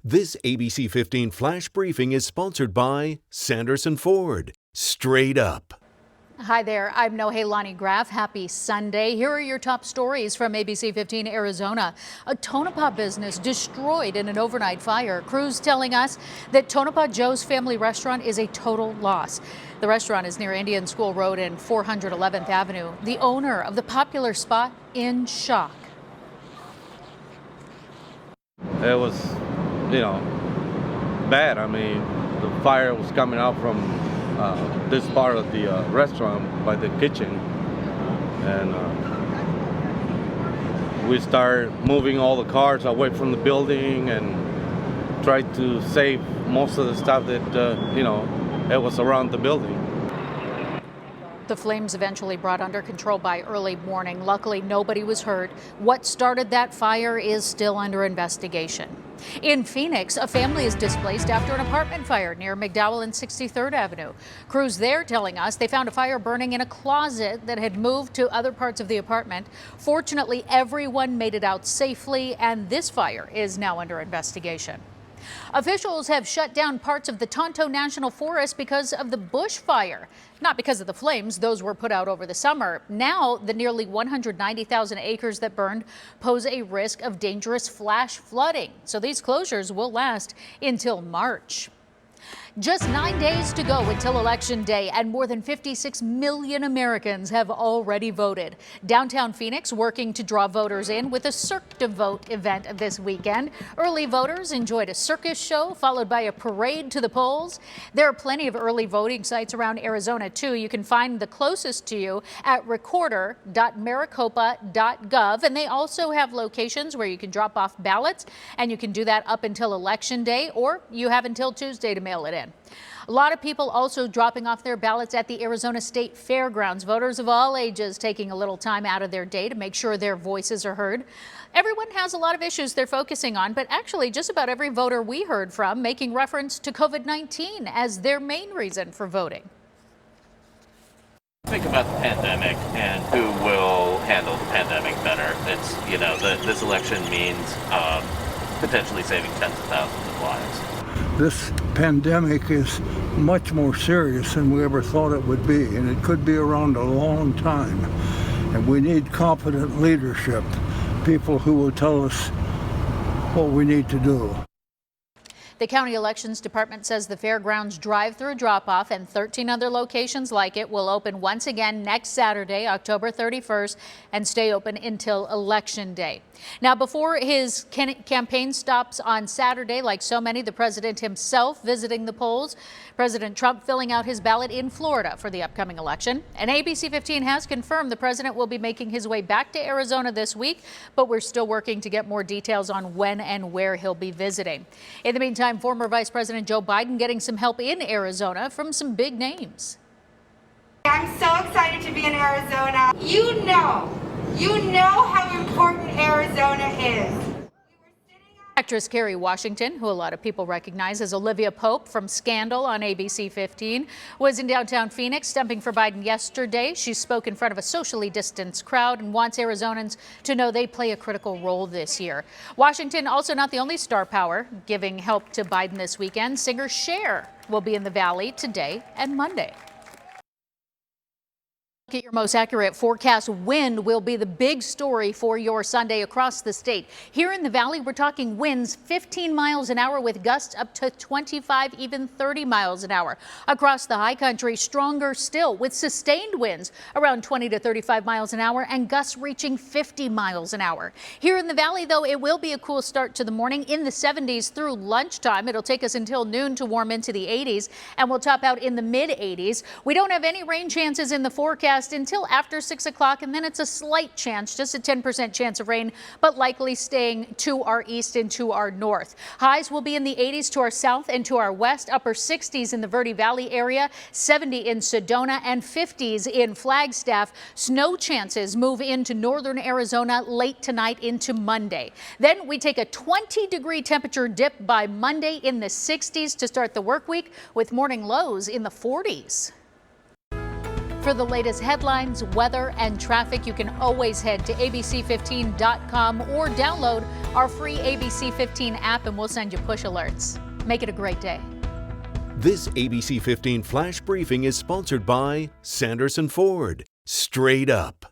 This ABC 15 Flash Briefing is sponsored by Sanderson Ford. Straight up. Hi there, I'm Nohelani Graff. Happy Sunday. Here are your top stories from ABC15 Arizona. A Tonopah business destroyed in an overnight fire. Crews telling us that Tonopah Joe's Family Restaurant is a total loss. The restaurant is near Indian School Road and 411th Avenue. The owner of the popular spot in shock. It was, bad. I mean, the fire was coming out from this part of the restaurant by the kitchen, and we started moving all the cars away from the building and tried to save most of the stuff that it was around the building. The flames eventually brought under control by early morning. Luckily, nobody was hurt. What started that fire is still under investigation. In Phoenix, a family is displaced after an apartment fire near McDowell and 63rd Avenue. Crews there telling us they found a fire burning in a closet that had moved to other parts of the apartment. Fortunately, everyone made it out safely, and this fire is now under investigation. Officials have shut down parts of the Tonto National Forest because of the bushfire. Not because of the flames, those were put out over the summer. Now, the nearly 190,000 acres that burned pose a risk of dangerous flash flooding. So these closures will last until March. Just 9 days to go until Election Day, and more than 56 million Americans have already voted. Downtown Phoenix working to draw voters in with a Cirque du Vote event this weekend. Early voters enjoyed a circus show followed by a parade to the polls. There are plenty of early voting sites around Arizona, too. You can find the closest to you at recorder.maricopa.gov, and they also have locations where you can drop off ballots, and you can do that up until Election Day, or you have until Tuesday to mail it in. A lot of people also dropping off their ballots at the Arizona State Fairgrounds. Voters of all ages taking a little time out of their day to make sure their voices are heard. Everyone has a lot of issues they're focusing on, but actually just about every voter we heard from making reference to COVID-19 as their main reason for voting. Think about the pandemic and who will handle the pandemic better. It's, this election means potentially saving tens of thousands of lives. This pandemic is much more serious than we ever thought it would be, and it could be around a long time. And we need competent leadership, people who will tell us what we need to do. The County Elections Department says the Fairgrounds drive-through drop-off and 13 other locations like it will open once again next Saturday, October 31st, and stay open until Election Day. Now, before his campaign stops on Saturday, like so many, the president himself visiting the polls. President Trump filling out his ballot in Florida for the upcoming election. And ABC 15 has confirmed the president will be making his way back to Arizona this week, but we're still working to get more details on when and where he'll be visiting. In the meantime, former Vice President Joe Biden getting some help in Arizona from some big names. I'm so excited to be in Arizona. You know how important Arizona is. Actress Kerry Washington, who a lot of people recognize as Olivia Pope from Scandal on ABC 15, was in downtown Phoenix stumping for Biden yesterday. She spoke in front of a socially distanced crowd and wants Arizonans to know they play a critical role this year. Washington also not the only star power giving help to Biden this weekend. Singer Cher will be in the Valley today and Monday. Get your most accurate forecast. Wind will be the big story for your Sunday across the state. Here in the Valley, we're talking winds 15 miles an hour with gusts up to 25, even 30 miles an hour. Across the high country, stronger still with sustained winds around 20 to 35 miles an hour and gusts reaching 50 miles an hour. Here in the Valley, though, it will be a cool start to the morning in the 70s through lunchtime. It'll take us until noon to warm into the 80s, and we'll top out in the mid 80s. We don't have any rain chances in the forecast until after 6 o'clock, and then it's a slight chance, just a 10% chance of rain, but likely staying to our east and to our north. Highs will be in the 80s to our south and to our west, upper 60s in the Verde Valley area, 70 in Sedona, and 50s in Flagstaff. Snow chances move into northern Arizona late tonight into Monday. Then we take a 20-degree temperature dip by Monday in the 60s to start the work week, with morning lows in the 40s. For the latest headlines, weather, and traffic, you can always head to ABC15.com or download our free ABC15 app, and we'll send you push alerts. Make it a great day. This ABC 15 Flash Briefing is sponsored by Sanderson Ford. Straight up.